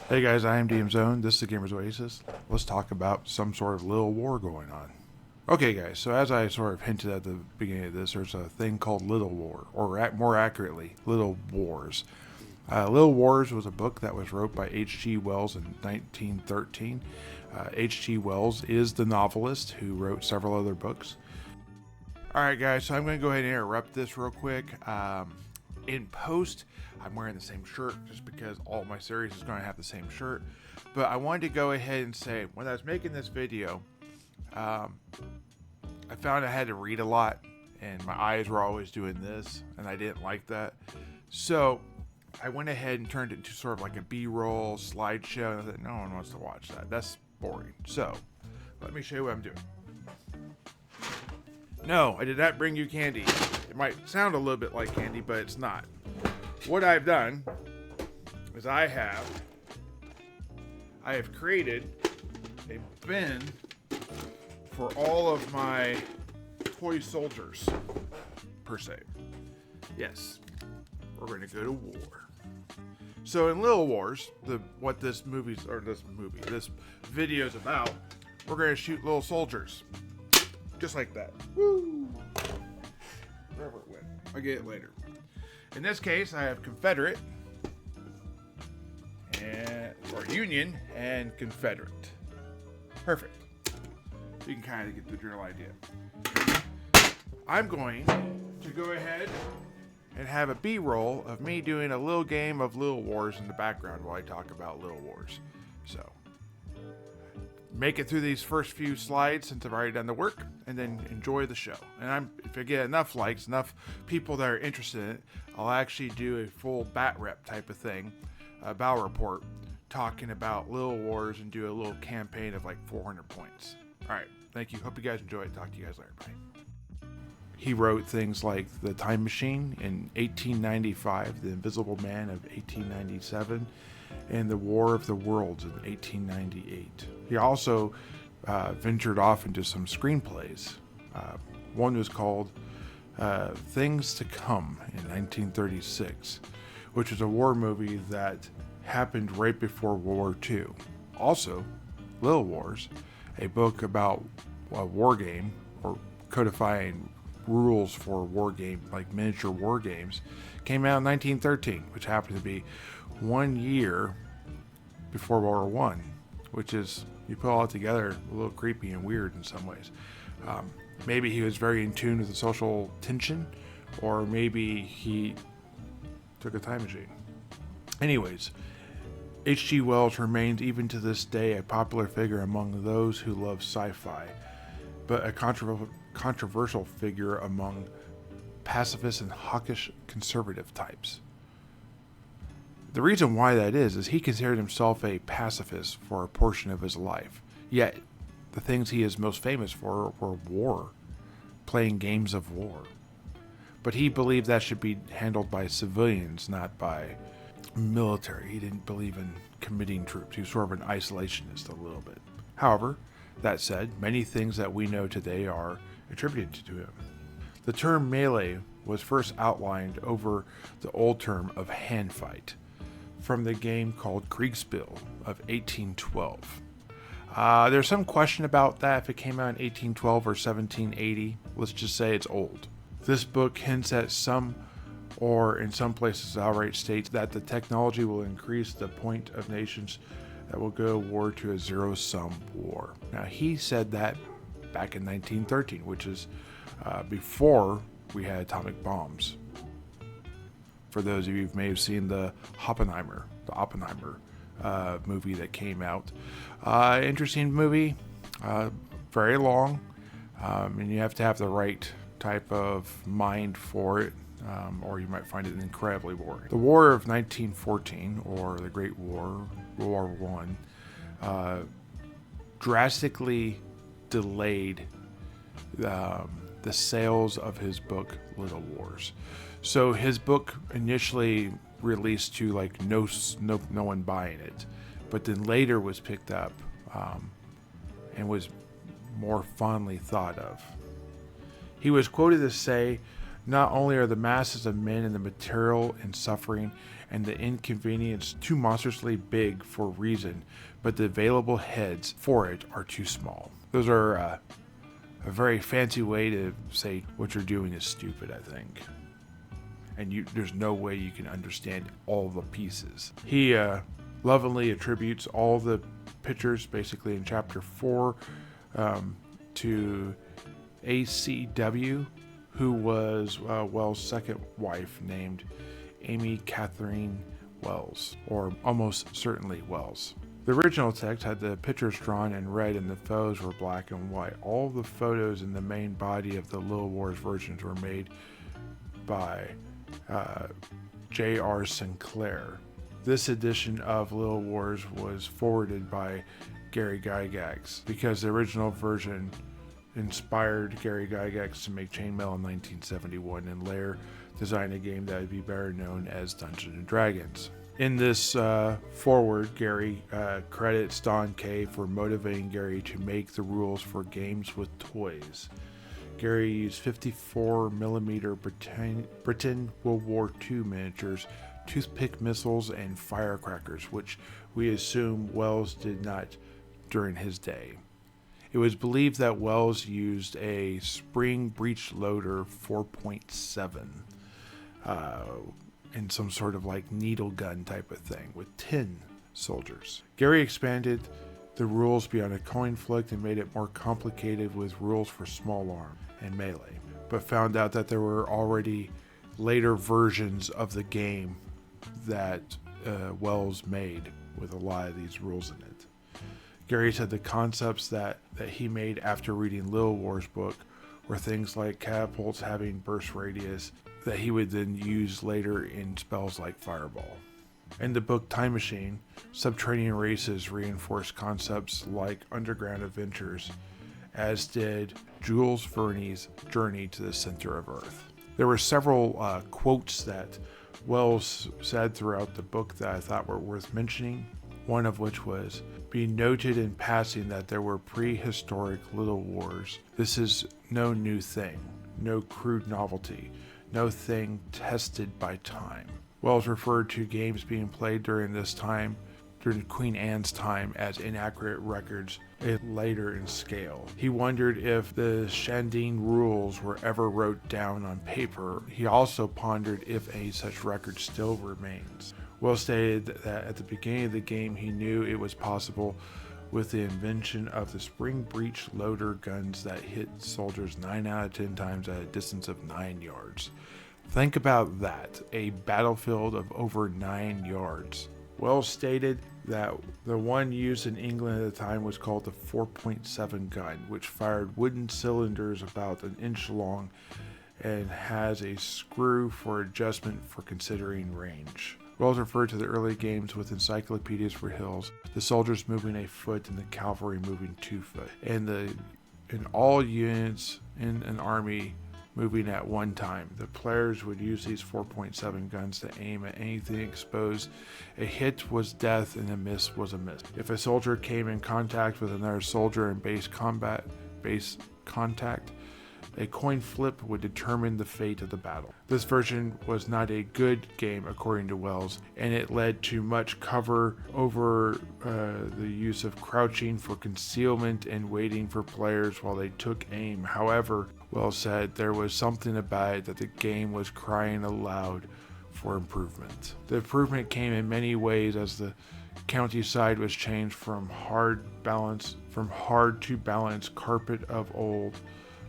Hey guys, I am DM Zone. This is the Gamers Oasis. Let's talk about some sort of little war going on. Okay, guys, so as I sort of hinted at the beginning of this, there's a thing called Little War, or more accurately, Little Wars. Little Wars was a book that was wrote by H.G. Wells in 1913. H.G. Wells is the novelist who wrote several other books. Alright, guys, so I'm going to go ahead and interrupt this real quick. In post, I'm wearing the same shirt just because all my series is going to have the same shirt. But I wanted to go ahead and say, when I was making this video, I found I had to read a lot, and my eyes were always doing this, and I didn't like that. So I went ahead and turned it into sort of like a B-roll slideshow, and I thought, no one wants to watch that. That's boring. So let me show you what I'm doing. No, I did not bring you candy. It might sound a little bit like candy, but it's not. What I've done is I have created a bin for all of my toy soldiers, per se. Yes, we're going to go to war. So in Little Wars, this video is about, we're going to shoot little soldiers. Just like that. Woo! Wherever it went. I'll get it later. In this case, I have Confederate, or Union, and Confederate. Perfect. You can kind of get the general idea. I'm going to go ahead and have a B-roll of me doing a little game of Little Wars in the background while I talk about Little Wars. So, make it through these first few slides since I've already done the work, and then enjoy the show. And if I get enough likes, enough people that are interested in it, I'll actually do a full bat rep type of thing, a battle report, talking about Little Wars and do a little campaign of like 400 points. All right, thank you. Hope you guys enjoy it. Talk to you guys later. Bye. He wrote things like The Time Machine in 1895, The Invisible Man of 1897, and The War of the Worlds in 1898. He also ventured off into some screenplays. One was called Things to Come in 1936, which was a war movie that happened right before World War II. Also, Little Wars, a book about a war game, or codifying rules for war game, like miniature war games, came out in 1913, which happened to be 1 year before World War I, which is, you put all it together, a little creepy and weird in some ways. Maybe he was very in tune with the social tension, or maybe he took a time machine. Anyways, H.G. Wells remains even to this day a popular figure among those who love sci-fi, but a controversial figure among pacifist and hawkish conservative types. The reason why that is he considered himself a pacifist for a portion of his life. Yet, the things he is most famous for were war, playing games of war. But he believed that should be handled by civilians, not by military. He didn't believe in committing troops. He was sort of an isolationist a little bit. However, that said, many things that we know today are attributed to him. The term melee was first outlined over the old term of hand fight from the game called Kriegspiel of 1812. There's some question about that, if it came out in 1812 or 1780. Let's just say it's old. This book hints at some, or in some places outright states, that the technology will increase the point of nations that will go to war to a zero-sum war. Now, he said that back in 1913, which is before we had atomic bombs. For those of you who may have seen the Oppenheimer movie that came out. Interesting movie, very long, and you have to have the right type of mind for it, or you might find it incredibly boring. The War of 1914, or the Great War, World War I, drastically delayed the sales of his book Little Wars. So his book initially released to like no one buying it, but then later was picked up and was more fondly thought of. He was quoted to say, "Not only are the masses of men and the material and suffering and the inconvenience too monstrously big for reason, but the available heads for it are too small. Those are a very fancy way to say what you're doing is stupid, I think. And there's no way you can understand all the pieces. He lovingly attributes all the pictures, basically in chapter 4, to ACW, who was Wells' second wife, named Amy Catherine Wells, or almost certainly Wells. The original text had the pictures drawn in red and the photos were black and white. All the photos in the main body of the Little Wars versions were made by J.R. Sinclair. This edition of Little Wars was forwarded by Gary Gygax because the original version inspired Gary Gygax to make Chainmail in 1971 and later design a game that would be better known as Dungeons & Dragons. In this forward, Gary credits Don Kay for motivating Gary to make the rules for games with toys. Gary used 54mm Britain World War II miniatures, toothpick missiles, and firecrackers, which we assume Wells did not during his day. It was believed that Wells used a spring breech loader 4.7 in some sort of like needle gun type of thing with 10 soldiers. Gary expanded the rules beyond a coin flick and made it more complicated with rules for small arm and melee, but found out that there were already later versions of the game that Wells made with a lot of these rules in it. Gary said the concepts that he made after reading Little Wars book were things like catapults having burst radius that he would then use later in spells like Fireball. In the book Time Machine, subterranean races reinforced concepts like underground adventures, as did Jules Verne's Journey to the Center of Earth. There were several quotes that Wells said throughout the book that I thought were worth mentioning, one of which was, "Be noted in passing that there were prehistoric Little Wars. This is no new thing, no crude novelty, no thing tested by time." Wells referred to games being played during this time, during Queen Anne's time, as inaccurate records later in scale. He wondered if the Shanding rules were ever wrote down on paper. He also pondered if any such record still remains. Wells stated that at the beginning of the game he knew it was possible with the invention of the spring breech loader guns that hit soldiers 9 out of 10 times at a distance of 9 yards. Think about that, a battlefield of over 9 yards. Wells stated that the one used in England at the time was called the 4.7 gun, which fired wooden cylinders about an inch long and has a screw for adjustment for considering range. Wells referred to the early games with encyclopedias for hills, the soldiers moving a foot and the cavalry moving 2 foot, and all units in an army moving at one time. The players would use these 4.7 guns to aim at anything exposed. A hit was death and a miss was a miss. If a soldier came in contact with another soldier in base contact, a coin flip would determine the fate of the battle. This version was not a good game according to Wells, and it led to much cover over the use of crouching for concealment and waiting for players while they took aim. However, Wells said there was something about it that the game was crying aloud for improvement. The improvement came in many ways as the countryside was changed from hard to balanced carpet of old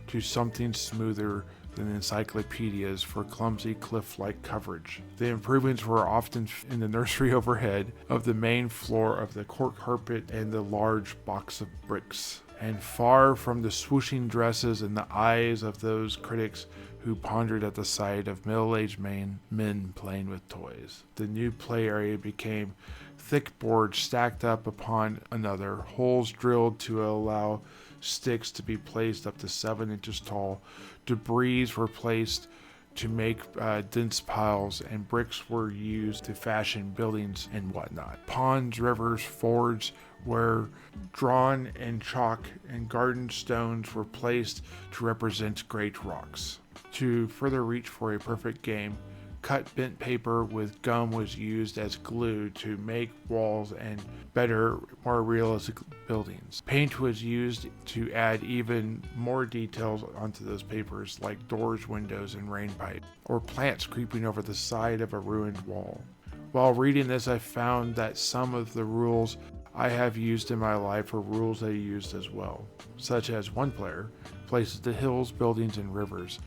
to something smoother than encyclopedias for clumsy cliff-like coverage. The improvements were often in the nursery overhead of the main floor of the court carpet and the large box of bricks, and far from the swooshing dresses in the eyes of those critics who pondered at the sight of middle-aged men playing with toys. The new play area became thick boards stacked up upon another, holes drilled to allow sticks to be placed up to 7 inches tall. Debris were placed to make dense piles, and bricks were used to fashion buildings and whatnot. Ponds, rivers, fords were drawn in chalk, and garden stones were placed to represent great rocks. To further reach for a perfect game, cut bent paper with gum was used as glue to make walls and better, more realistic buildings. Paint was used to add even more details onto those papers, like doors, windows, and rain pipes, or plants creeping over the side of a ruined wall. While reading this, I found that some of the rules I have used in my life are rules they used as well, such as one player places the hills, buildings, and rivers,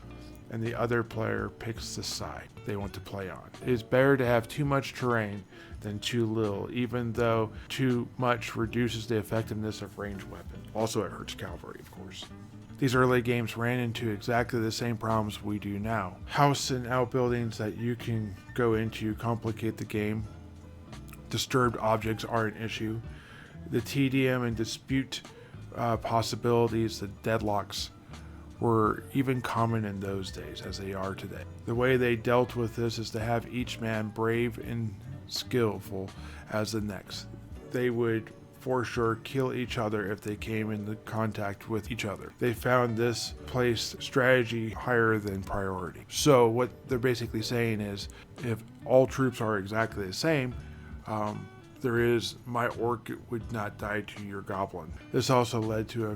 and the other player picks the side they want to play on. It is better to have too much terrain than too little, even though too much reduces the effectiveness of ranged weapons. Also, it hurts cavalry, of course. These early games ran into exactly the same problems we do now. House and outbuildings that you can go into complicate the game. Disturbed objects are an issue. The tedium and dispute possibilities, the deadlocks, were even common in those days as they are today. The way they dealt with this is to have each man brave and skillful as the next. They would for sure kill each other if they came into contact with each other. They found this placed strategy higher than priority. So what they're basically saying is, if all troops are exactly the same, my orc would not die to your goblin. This also led to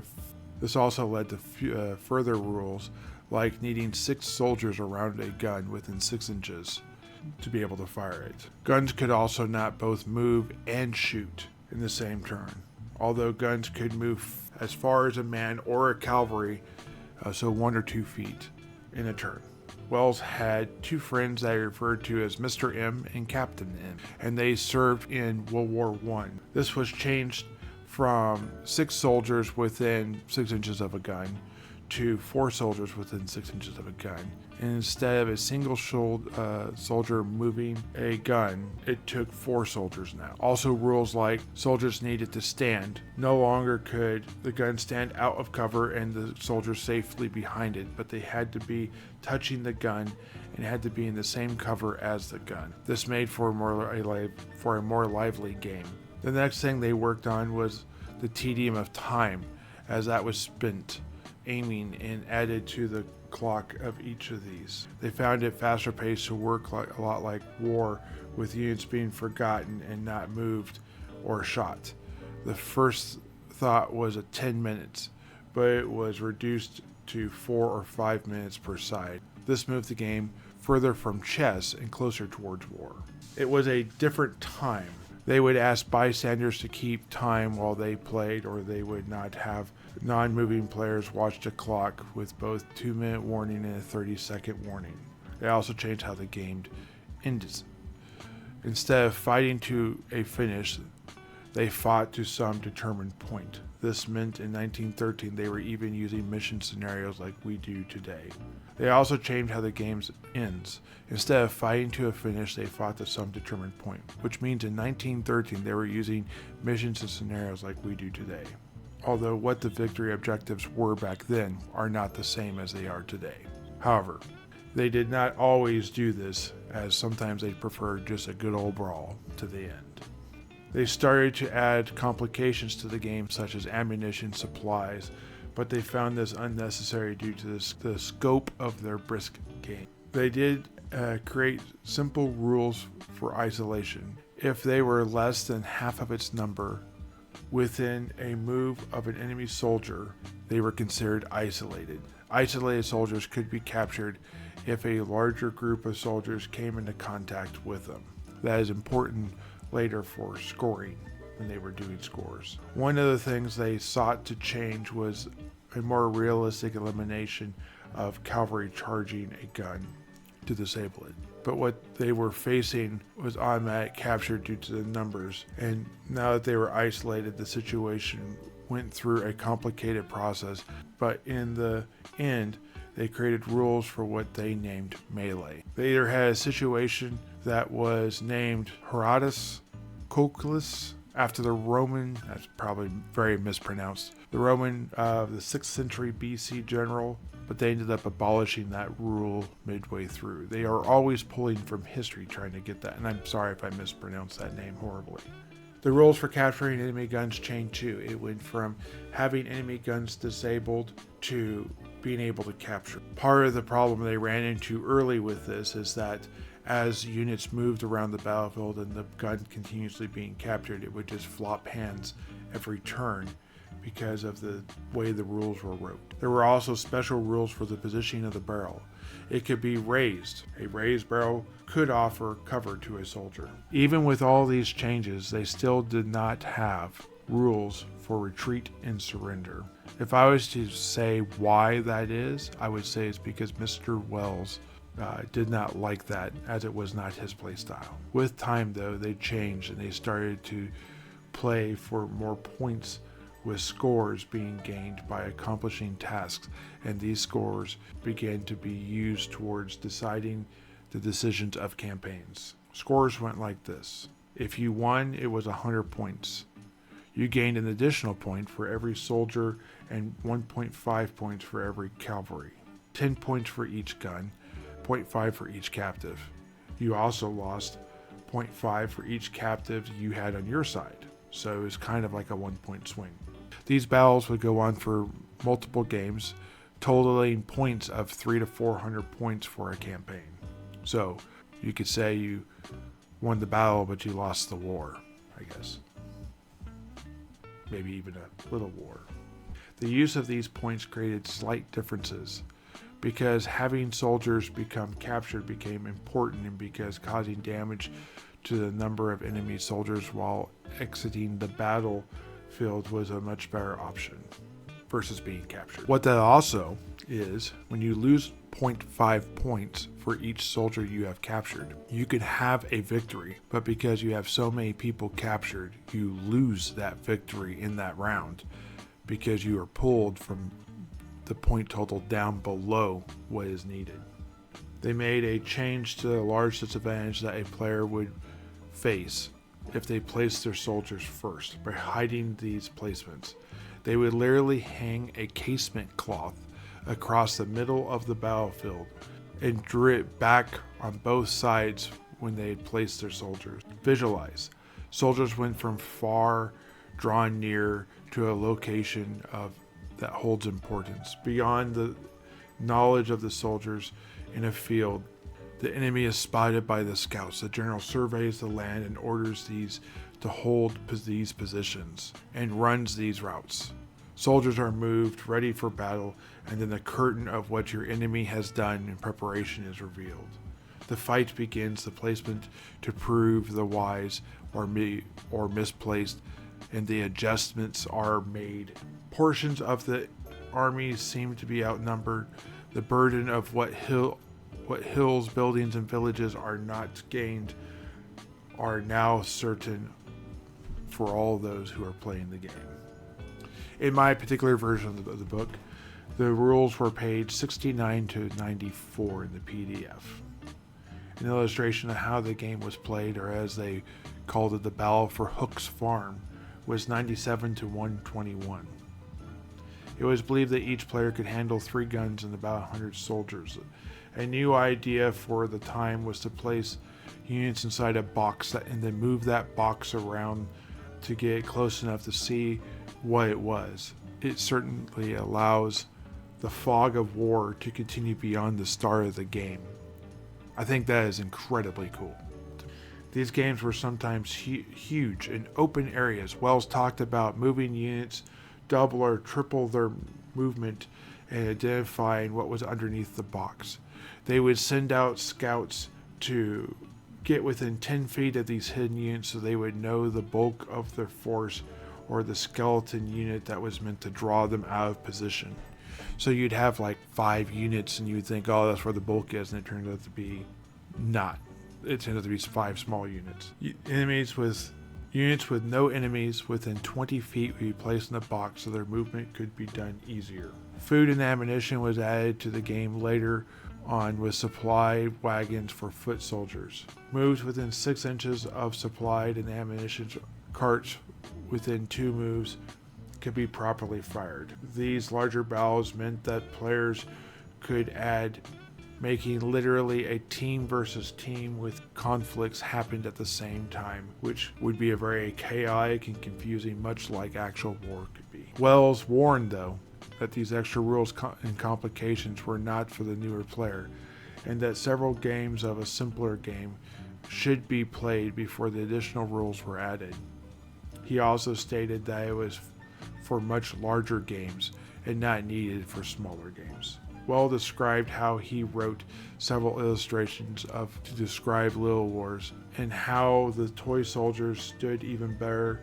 further rules, like needing 6 soldiers around a gun within 6 inches to be able to fire it. Guns could also not both move and shoot in the same turn, although guns could move as far as a man or a cavalry, so 1 or 2 feet in a turn. Wells had 2 friends that he referred to as Mr. M and Captain M, and they served in World War I. This was changed from 6 soldiers within 6 inches of a gun to 4 soldiers within 6 inches of a gun. And instead of a single soldier moving a gun, it took 4 soldiers now. Also, rules like soldiers needed to stand. No longer could the gun stand out of cover and the soldiers safely behind it, but they had to be touching the gun and had to be in the same cover as the gun. This made for a more lively game. The next thing they worked on was the tedium of time, as that was spent aiming and added to the clock of each of these. They found it faster paced to work a lot like war, with units being forgotten and not moved or shot. The first thought was 10 minutes, but it was reduced to 4 or 5 minutes per side. This moved the game further from chess and closer towards war. It was a different time. They would ask bystanders to keep time while they played, or they would not have non-moving players watch the clock with both 2-minute warning and a 30-second warning. They also changed how the game ended. Instead of fighting to a finish, they fought to some determined point. This meant in 1913 they were even using mission scenarios like we do today. They also changed how the game ends. Instead of fighting to a finish, they fought to some determined point, which means in 1913 they were using missions and scenarios like we do today. Although what the victory objectives were back then are not the same as they are today. However, they did not always do this, as sometimes they preferred just a good old brawl to the end. They started to add complications to the game, such as ammunition, supplies, but they found this unnecessary due to the scope of their brisk game. They did create simple rules for isolation. If they were less than half of its number within a move of an enemy soldier, they were considered isolated. Isolated soldiers could be captured if a larger group of soldiers came into contact with them. That is important later for scoring when they were doing scores. One of the things they sought to change was a more realistic elimination of cavalry charging a gun to disable it. But what they were facing was automatic capture due to the numbers, and now that they were isolated, the situation went through a complicated process, but in the end, they created rules for what they named melee. They either had a situation that was named Horatius Cochlus, after the Roman, that's probably very mispronounced, the Roman of the 6th century BC general, but they ended up abolishing that rule midway through. They are always pulling from history trying to get that, and I'm sorry if I mispronounced that name horribly. The rules for capturing enemy guns changed too. It went from having enemy guns disabled to being able to capture. Part of the problem they ran into early with this is that as units moved around the battlefield and the gun continuously being captured, it would just flop hands every turn because of the way the rules were wrote. There were also special rules for the positioning of the barrel. It could be raised. A raised barrel could offer cover to a soldier. Even with all these changes, they still did not have rules for retreat and surrender. If I was to say why that is, I would say it's because Mr. Wells did not like that, as it was not his play style. With time, though, they changed and they started to play for more points, with scores being gained by accomplishing tasks, and these scores began to be used towards deciding the decisions of campaigns. Scores went like this. If you won, it was 100 points. You gained an additional point for every soldier and 1.5 points for every cavalry, 10 points for each gun, 0.5 for each captive. You also lost 0.5 for each captive you had on your side, so it was kind of like a 1-point swing. These battles would go on for multiple games, totaling points of 300 to 400 points for a campaign. So you could say you won the battle, but you lost the war, I guess. Maybe even a little war. The use of these points created slight differences, because having soldiers become captured became important, and because causing damage to the number of enemy soldiers while exiting the battlefield was a much better option versus being captured. What that also is, when you lose 0.5 points for each soldier you have captured, you could have a victory, but because you have so many people captured, you lose that victory in that round because you are pulled from the point total down below what is needed. They made a change to the large disadvantage that a player would face if they placed their soldiers first by hiding these placements. They would literally hang a casement cloth across the middle of the battlefield and drew it back on both sides when they had placed their soldiers. Visualize. Soldiers went from far, drawn near, to a location that holds importance. Beyond the knowledge of the soldiers in a field, the enemy is spotted by the scouts. The general surveys the land and orders these to hold these positions and runs these routes. Soldiers are moved, ready for battle, and then the curtain of what your enemy has done in preparation is revealed. The fight begins, the placement to prove the wise or misplaced, and the adjustments are made. Portions of the armies seem to be outnumbered. The burden of what hills, buildings, and villages are not gained are now certain for all those who are playing the game. In my particular version of the book, the rules were page 69 to 94 in the PDF. An illustration of how the game was played, or as they called it, the Battle for Hook's Farm, was 97 to 121. It was believed that each player could handle 3 guns and about 100 soldiers. A new idea for the time was to place units inside a box and then move that box around to get close enough to see what it was. It certainly allows the fog of war to continue beyond the start of the game. I think that is incredibly cool. These games were sometimes huge in open areas. Wells talked about moving units double or triple their movement and identifying what was underneath the box. They would send out scouts to get within 10 feet of these hidden units so they would know the bulk of their force or the skeleton unit that was meant to draw them out of position. So you'd have like 5 units and you'd think, oh, that's where the bulk is, and it turned out to be not. It turned out to be 5 small units. Units with no enemies within 20 feet would be placed in the box so their movement could be done easier. Food and ammunition was added to the game later on with supply wagons for foot soldiers. Moves within 6 inches of supplied and ammunition carts within 2 moves could be properly fired. These larger battles meant that players could add, making literally a team versus team with conflicts happened at the same time, which would be a very chaotic and confusing, much like actual war could be. Wells warned, though, that these extra rules and complications were not for the newer player, and that several games of a simpler game should be played before the additional rules were added. He also stated that it was for much larger games and not needed for smaller games. Wells described how he wrote several illustrations to describe Little Wars and how the toy soldiers stood even better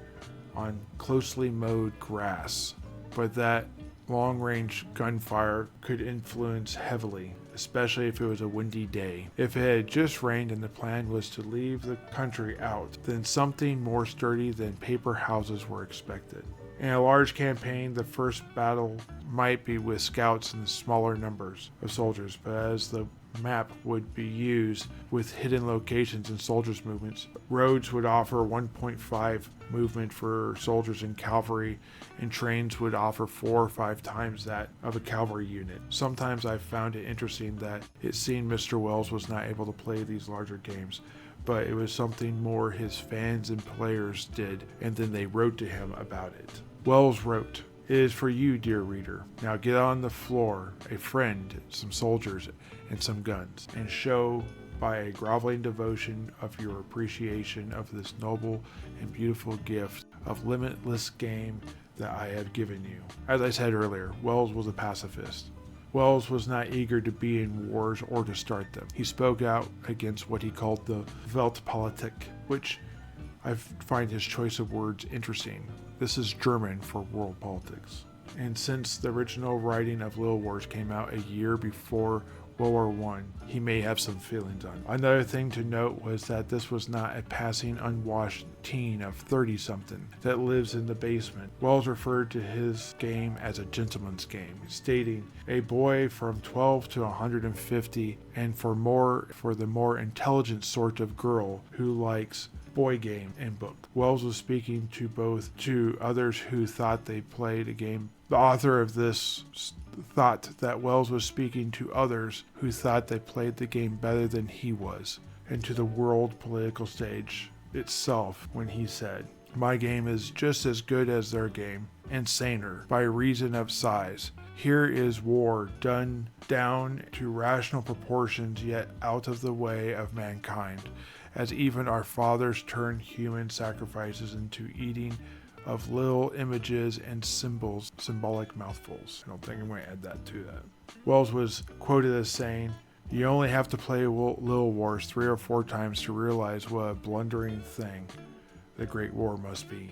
on closely mowed grass, but that long-range gunfire could influence heavily, especially if it was a windy day. If it had just rained and the plan was to leave the country out, then something more sturdy than paper houses were expected. In a large campaign, the first battle might be with scouts and smaller numbers of soldiers, but as the map would be used with hidden locations and soldiers' movements, roads would offer 1.5 movement for soldiers and cavalry, and trains would offer 4 or 5 times that of a cavalry unit. Sometimes I found it interesting that it seemed Mr. Wells was not able to play these larger games, but it was something more his fans and players did, and then they wrote to him about it. Wells wrote, "It is for you, dear reader. Now get on the floor, a friend, some soldiers, and some guns, and show by a groveling devotion of your appreciation of this noble and beautiful gift of limitless game that I have given you." As I said earlier, Wells was a pacifist. Wells was not eager to be in wars or to start them. He spoke out against what he called the Weltpolitik, which I find his choice of words interesting. This is German for world politics. And since the original writing of Little Wars came out a year before World War I, he may have some feelings on it. Another thing to note was that this was not a passing unwashed teen of 30-something that lives in the basement. Wells referred to his game as a gentleman's game, stating, "A boy from 12 to 150, and for the more intelligent sort of girl who likes boy game and book." Wells was speaking to others who thought they played a game. The author of this thought that Wells was speaking to others who thought they played the game better than he was, and to the world political stage itself when he said, "My game is just as good as their game, and saner, by reason of size. Here is war done down to rational proportions, yet out of the way of mankind, as even our fathers turned human sacrifices into eating of little images and symbolic mouthfuls." I don't think I'm going to add that to that. Wells was quoted as saying, "You only have to play Little Wars 3 or 4 times to realize what a blundering thing the Great War must be."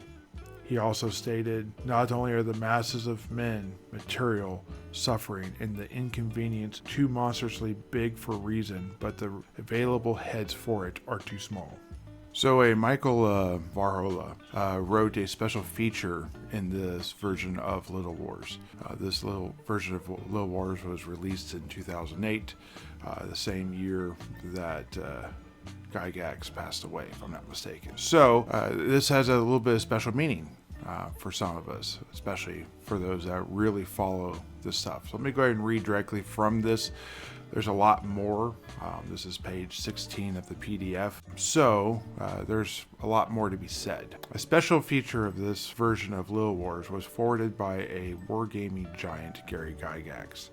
He also stated, "Not only are the masses of men, material, suffering, and the inconvenience too monstrously big for reason, but the available heads for it are too small." So Michael Varhola wrote a special feature in this version of Little Wars. This little version of Little Wars was released in 2008, the same year that Gygax passed away, if I'm not mistaken. So this has a little bit of special meaning for some of us, especially for those that really follow this stuff. So let me go ahead and read directly from this. There's a lot more. This is page 16 of the PDF. So there's a lot more to be said. A special feature of this version of Little Wars was forwarded by a wargaming giant, Gary Gygax,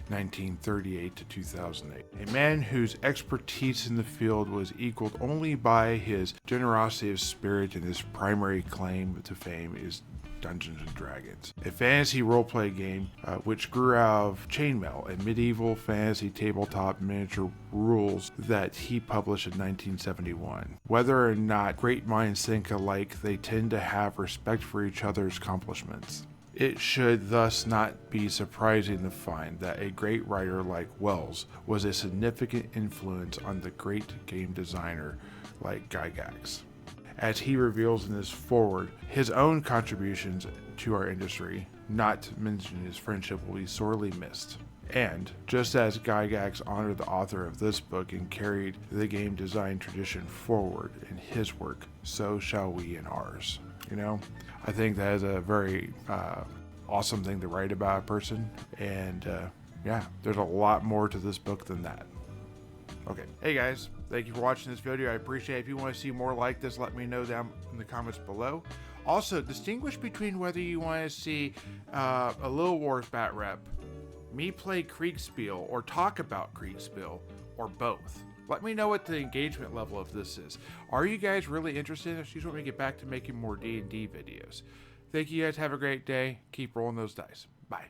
1938 to 2008. A man whose expertise in the field was equaled only by his generosity of spirit, and his primary claim to fame is Dungeons & Dragons, a fantasy roleplay game which grew out of Chainmail, a medieval fantasy tabletop miniature rules that he published in 1971. Whether or not great minds think alike, they tend to have respect for each other's accomplishments. It should thus not be surprising to find that a great writer like Wells was a significant influence on the great game designer like Gygax. As he reveals in this foreword, his own contributions to our industry, not to mention his friendship, will be sorely missed. And just as Gygax honored the author of this book and carried the game design tradition forward in his work, so shall we in ours. You know, I think that is a very awesome thing to write about a person. And yeah, there's a lot more to this book than that. Okay. Hey guys, thank you for watching this video. I appreciate it. If you want to see more like this, let me know down in the comments below. Also, distinguish between whether you want to see a Little Wars bat rep, me play Kriegspiel or talk about Kriegspiel, or both? Let me know what the engagement level of this is. Are you guys really interested in this? You just want me to get back to making more D&D videos. Thank you guys. Have a great day. Keep rolling those dice. Bye.